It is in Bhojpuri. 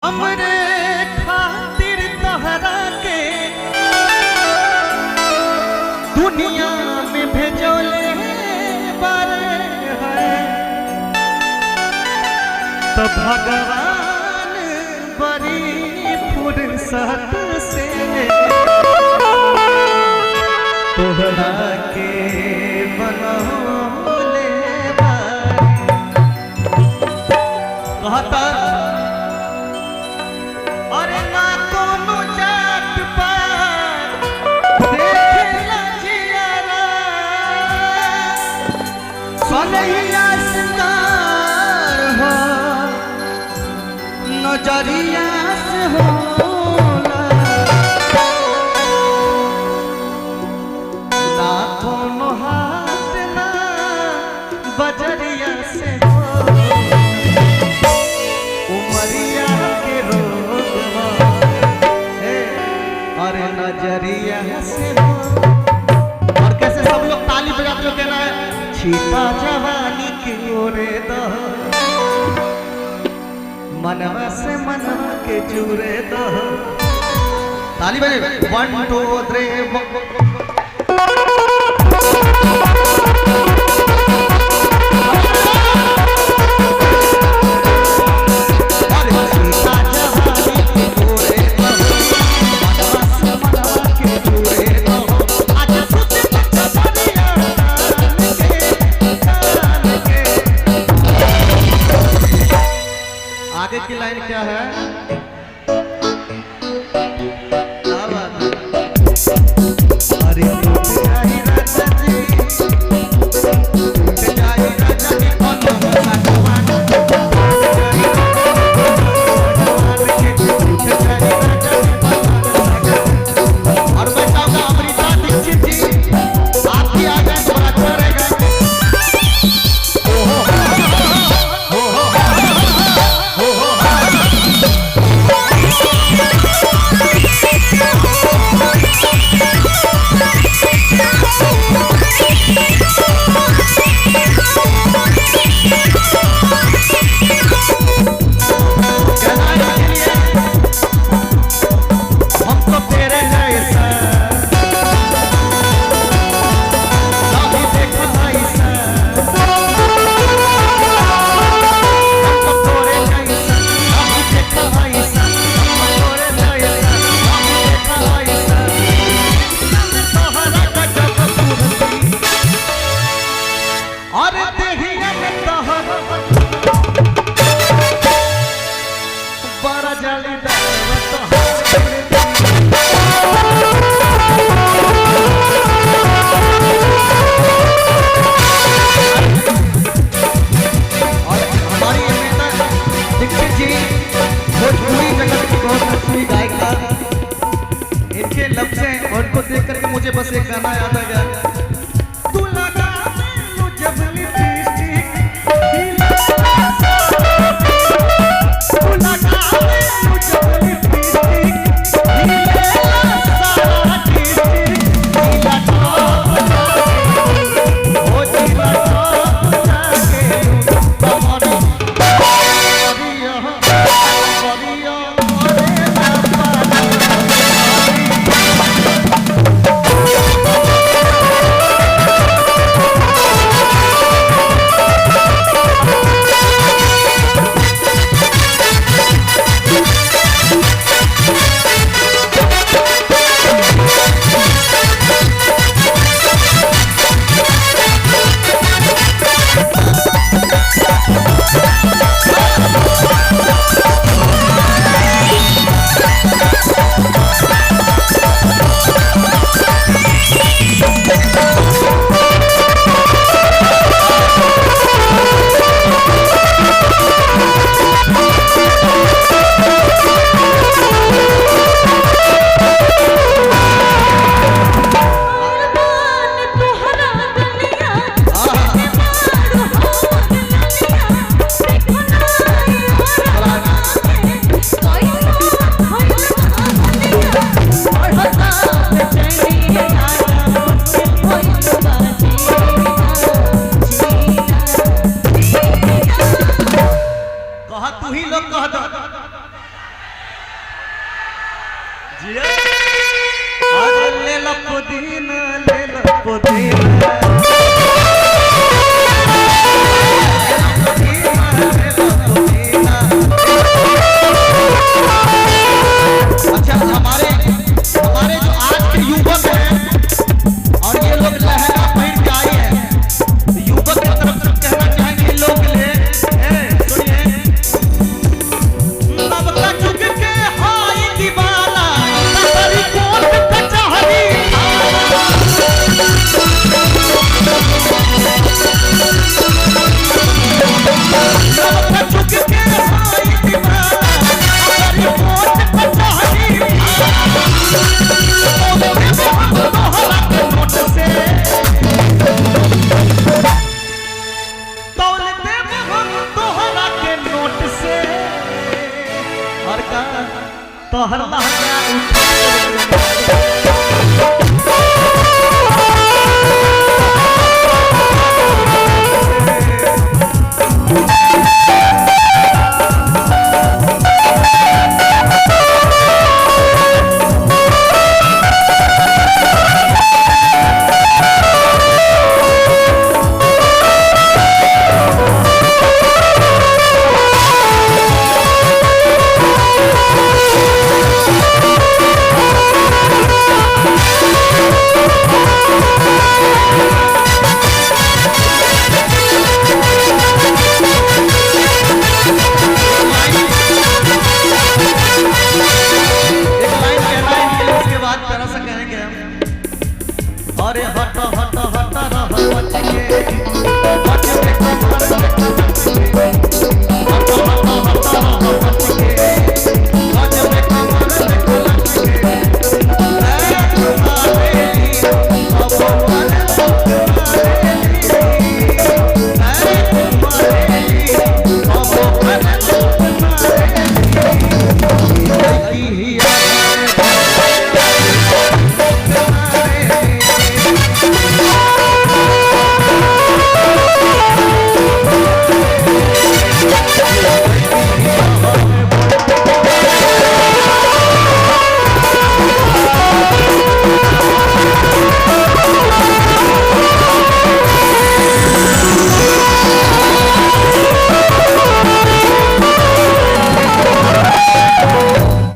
हमरे खातिर तहरा के दुनिया में भेजोले बारे है तो भगवान बड़ी फुर्सत से तोहरा के बनौले बारे कहता अरे ना कोनो जात पात देखेला जियारा सनैया सिंगार हो नजरिया से होला ना कोनो हाथ ना बजरिया से उमरिया के रोग और नजरिया से और कैसे सब लोग ताली बजाते हो कहना है छीटा जवानी की ओरे दो मनवा से मनवा के जुरे दो ताली बजे 1 2 3 आगे की लाइन क्या है? अरे और मैं चाहूंगा अमृता दीक्षित जी आप भी आ जाए तो अच्छा रहेगा। इनके लफ्ज़ हैं और उनको देख करके मुझे बस एक गाना याद आ गया। तू लगा मुझे लिपस्टिक तू लगा मुझे लिपस्टिक पुदीना ले लो पुदीना अच्छा हमारे जो आज के युवक हैं और ये लोग लहंगा पहन के आए हैं, युवक की तरफ से कहना चाहेंगे लोग ले सुनिए नवका चुग के हाय दीवाना सारी कोट कचहरी नवका चुग के हाय दीवाना सारी कोट कचहरी तोहर अरे हट हट हट रह बच के